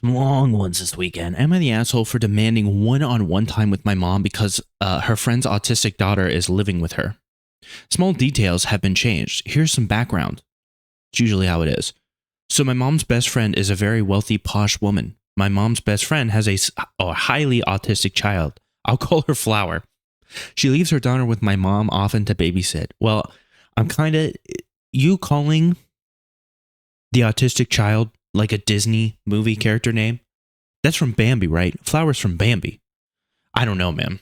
Some long ones this weekend. Am I the asshole for demanding one-on-one time with my mom because her friend's autistic daughter is living with her? Small details have been changed. Here's some background. It's usually how it is. So my mom's best friend is a very wealthy, posh woman. My mom's best friend has a highly autistic child. I'll call her Flower. She leaves her daughter with my mom often to babysit. Well, I'm kind of... You calling the autistic child like a Disney movie character name? That's from Bambi, right? Flower's from Bambi. I don't know, man.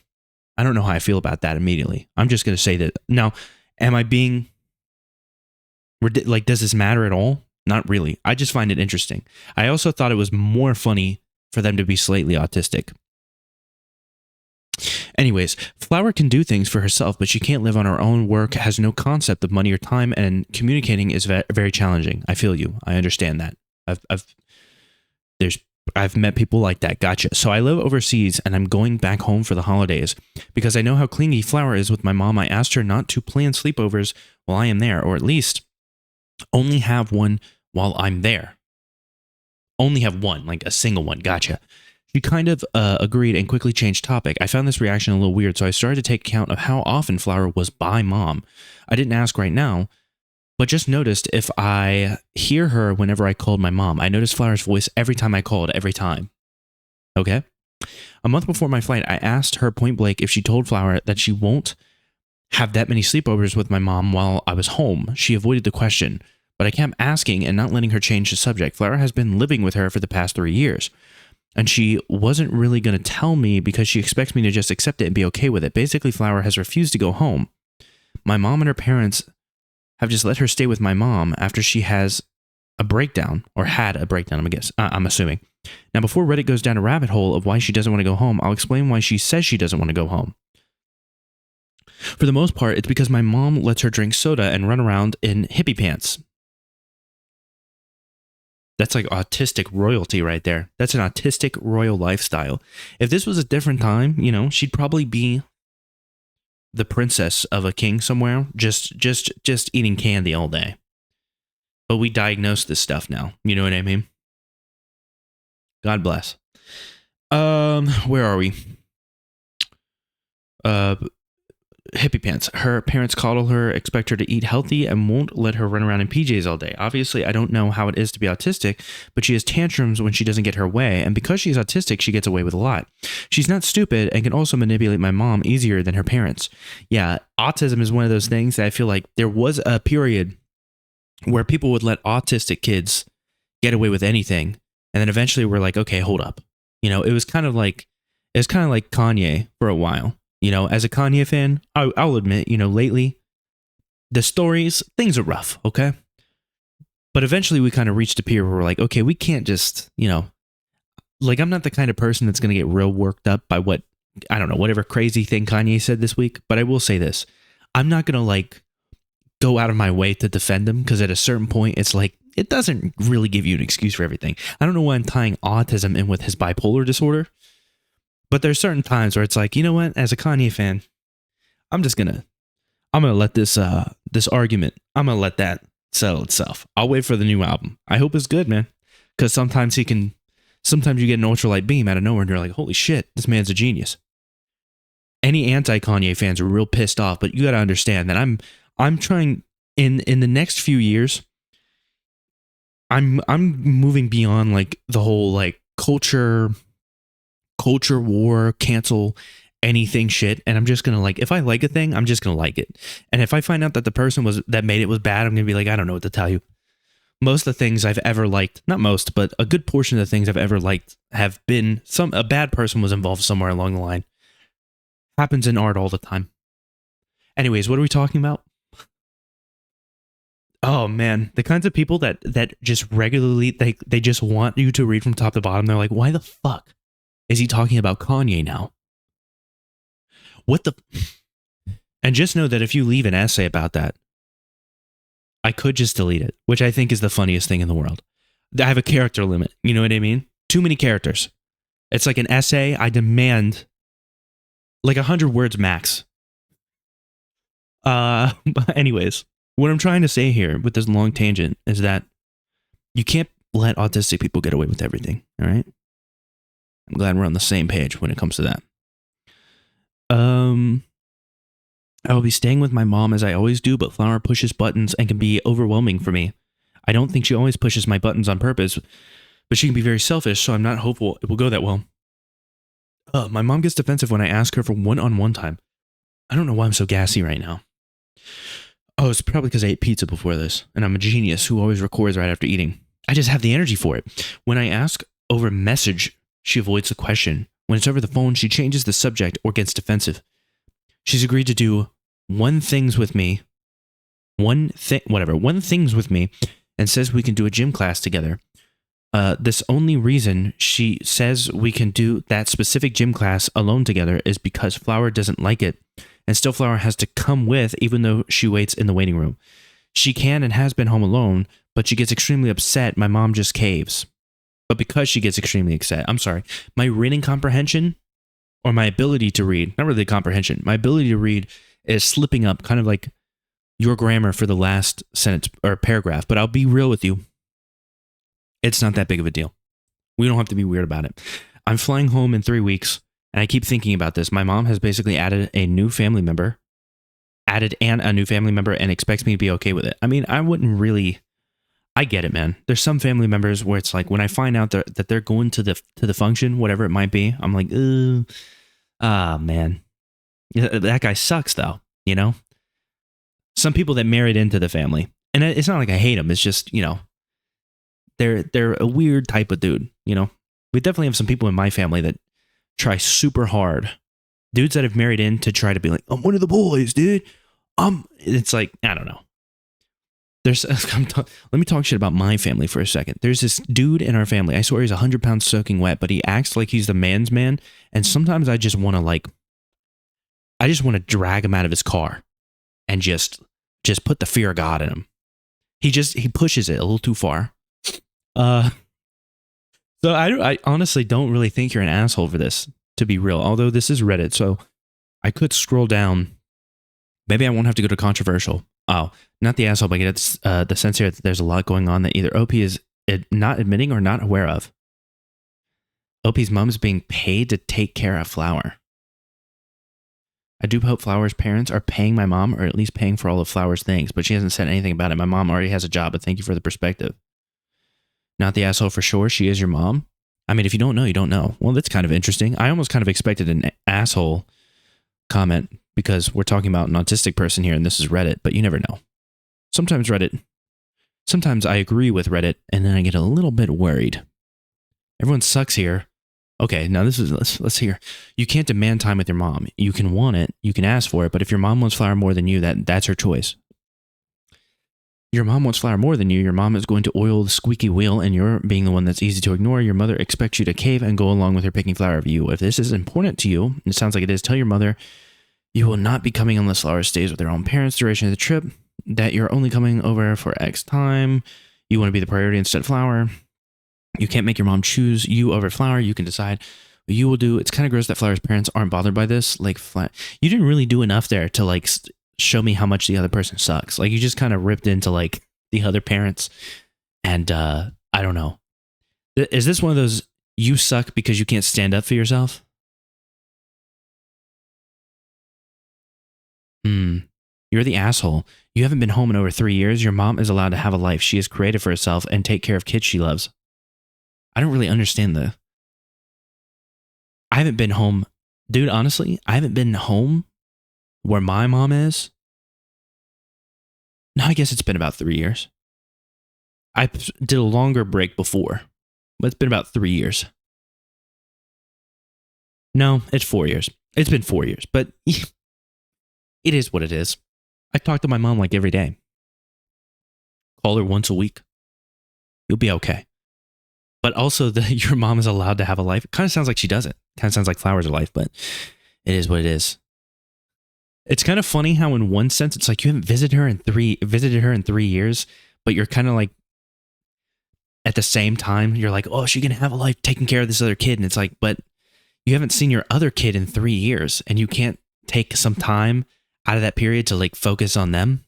I don't know how I feel about that immediately. I'm just going to say that. Now, am I being... Like, does this matter at all? Not really. I just find it interesting. I also thought it was more funny for them to be slightly autistic. Anyways, Flower can do things for herself, but she can't live on her own. Work has no concept of money or time, and communicating is very challenging. I feel you. I understand that. I've met people like that. Gotcha. So I live overseas, and I'm going back home for the holidays. Because I know how clingy Flower is with my mom, I asked her not to plan sleepovers while I am there, or at least only have one while I'm there. Only have one, like a single one. Gotcha. She kind of agreed and quickly changed topic. I found this reaction a little weird, so I started to take account of how often Flower was by mom. I didn't ask right now, but just noticed if I hear her whenever I called my mom. I noticed Flower's voice every time I called, every time. Okay? A month before my flight, I asked her point blank if she told Flower that she won't have that many sleepovers with my mom while I was home. She avoided the question, but I kept asking and not letting her change the subject. Flower has been living with her for the past 3 years. And she wasn't really going to tell me because she expects me to just accept it and be okay with it. Basically, Flower has refused to go home. My mom and her parents have just let her stay with my mom after she has a breakdown, or had a breakdown, I'm assuming. Now, before Reddit goes down a rabbit hole of why she doesn't want to go home, I'll explain why she says she doesn't want to go home. For the most part, it's because my mom lets her drink soda and run around in hippie pants. That's like autistic royalty right there. That's an autistic royal lifestyle. If this was a different time, she'd probably be the princess of a king somewhere, just eating candy all day. But we diagnose this stuff now. You know what I mean? God bless. Where are we? Hippie pants. Her parents coddle her, expect her to eat healthy, and won't let her run around in PJs all day. Obviously, I don't know how it is to be autistic, but she has tantrums when she doesn't get her way, and because she's autistic, she gets away with a lot. She's not stupid and can also manipulate my mom easier than her parents. Yeah, autism is one of those things that I feel like there was a period where people would let autistic kids get away with anything, and then eventually we're like, okay, hold up. It was kind of like Kanye for a while. As a Kanye fan, I'll admit, lately, the stories, things are rough, okay? But eventually we kind of reached a period where we're like, okay, we can't just, like, I'm not the kind of person that's going to get real worked up by whatever crazy thing Kanye said this week, but I will say this. I'm not going to, go out of my way to defend him, because at a certain point, it's like, it doesn't really give you an excuse for everything. I don't know why I'm tying autism in with his bipolar disorder. But there's certain times where it's like, you know what? As a Kanye fan, I'm gonna let this argument, I'm gonna let that settle itself. I'll wait for the new album. I hope it's good, man. Because sometimes you get an ultralight beam out of nowhere and you're like, holy shit, this man's a genius. Any anti-Kanye fans are real pissed off, but you gotta understand that I'm trying in the next few years, I'm moving beyond the whole culture war, cancel anything shit, and I'm just gonna if I like a thing, I'm just gonna like it. And if I find out that the person that made it was bad, I'm gonna be like, I don't know what to tell you. Most of the things I've ever liked, not most, but a good portion of the things I've ever liked have been a bad person was involved somewhere along the line. Happens in art all the time. Anyways, what are we talking about? Oh man, the kinds of people that just regularly they just want you to read from top to bottom. They're like, why the fuck is he talking about Kanye now? What the... And just know that if you leave an essay about that, I could just delete it, which I think is the funniest thing in the world. I have a character limit. You know what I mean? Too many characters. It's like an essay. I demand 100 words max. But anyways, what I'm trying to say here with this long tangent is that you can't let autistic people get away with everything. All right. I'm glad we're on the same page when it comes to that. I will be staying with my mom as I always do, but Flower pushes buttons and can be overwhelming for me. I don't think she always pushes my buttons on purpose, but she can be very selfish, so I'm not hopeful it will go that well. My mom gets defensive when I ask her for one-on-one time. I don't know why I'm so gassy right now. Oh, it's probably because I ate pizza before this, and I'm a genius who always records right after eating. I just have the energy for it. When I ask over message, she avoids the question. When it's over the phone, she changes the subject or gets defensive. She's agreed to do one things with me and says we can do a gym class together. This only reason she says we can do that specific gym class alone together is because Flower doesn't like it, and still Flower has to come with even though she waits in the waiting room. She can and has been home alone, but she gets extremely upset. My mom just caves. But because she gets extremely upset, my reading comprehension or my ability to read, not really comprehension, my ability to read is slipping up, kind of like your grammar for the last sentence or paragraph. But I'll be real with you. It's not that big of a deal. We don't have to be weird about it. I'm flying home in 3 weeks, and I keep thinking about this. My mom has basically added a new family member, and expects me to be okay with it. I mean, I get it, man. There's some family members where it's like when I find out that they're going to the function, whatever it might be, I'm like, man. That guy sucks, though, you know? Some people that married into the family. And it's not like I hate them. It's just, you know, they're a weird type of dude, you know? We definitely have some people in my family that try super hard. Dudes that have married in to try to be like, I'm one of the boys, dude. It's like, I don't know. Let me talk shit about my family for a second. There's this dude in our family. I swear he's 100 pounds soaking wet, but he acts like he's the man's man. And sometimes I just want to drag him out of his car and just put the fear of God in him. He pushes it a little too far. So I honestly don't really think you're an asshole for this, to be real. Although this is Reddit, so I could scroll down. Maybe I won't have to go to controversial. Oh, not the asshole, but I get the sense here that there's a lot going on that either OP is not admitting or not aware of. OP's mom is being paid to take care of Flower. I do hope Flower's parents are paying my mom, or at least paying for all of Flower's things, but she hasn't said anything about it. My mom already has a job, but thank you for the perspective. Not the asshole for sure. She is your mom. I mean, if you don't know, you don't know. Well, that's kind of interesting. I almost kind of expected an asshole comment because we're talking about an autistic person here and this is Reddit, but you never know. Sometimes I agree with Reddit and then I get a little bit worried. Everyone sucks here. Okay, now let's hear. You can't demand time with your mom. You can want it, you can ask for it, but if your mom wants Flower more than you, that's her choice. Your mom wants Flower more than you. Your mom is going to oil the squeaky wheel, and you're being the one that's easy to ignore. Your mother expects you to cave and go along with her picking Flower of you. If this is important to you, and it sounds like it is, tell your mother you will not be coming unless Flower stays with her own parents duration of the trip, that you're only coming over for X time. You want to be the priority instead of Flower. You can't make your mom choose you over Flower. You can decide what you will do. It's kind of gross that Flower's parents aren't bothered by this. Like, you didn't really do enough there to like show me how much the other person sucks. Like, you just kind of ripped into like the other parents, and I don't know. Is this one of those you suck because you can't stand up for yourself? You're the asshole. You haven't been home in over 3 years. Your mom is allowed to have a life she has created for herself and take care of kids she loves. I don't really understand I haven't been home. Dude, honestly, I haven't been home where my mom is. No, I guess it's been about 3 years. I did a longer break before, but it's been about 3 years. No, it's 4 years. It's been 4 years, but it is what it is. I talk to my mom like every day. Call her once a week. You'll be okay. But also, your mom is allowed to have a life. It kind of sounds like she doesn't. Kind of sounds like Flower's a life, but it is what it is. It's kind of funny how, in one sense, it's like you haven't visited her in 3 years, but you're kind of like, at the same time, you're like, oh, she can have a life taking care of this other kid, and it's like, but you haven't seen your other kid in 3 years, and you can't take some time out of that period to like focus on them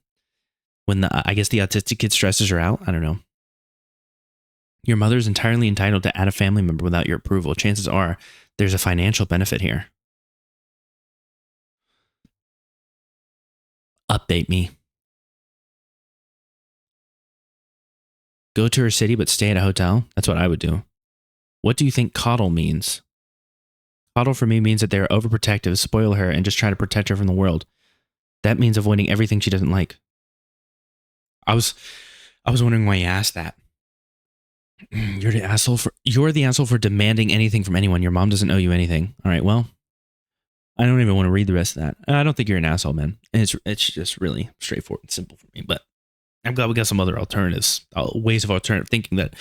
when I guess the autistic kid stresses her out. I don't know. Your mother's entirely entitled to add a family member without your approval. Chances are there's a financial benefit here. Update me. Go to her city but stay at a hotel? That's what I would do. What do you think coddle means? Coddle for me means that they're overprotective, spoil her, and just try to protect her from the world. That means avoiding everything she doesn't like. I was wondering why you asked that. You're the asshole for demanding anything from anyone. Your mom doesn't owe you anything. All right, well, I don't even want to read the rest of that. I don't think you're an asshole, man. And it's just really straightforward and simple for me. But I'm glad we got some other alternatives, ways of alternative thinking that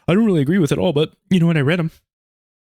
I don't really agree with at all. But you know what? I read them.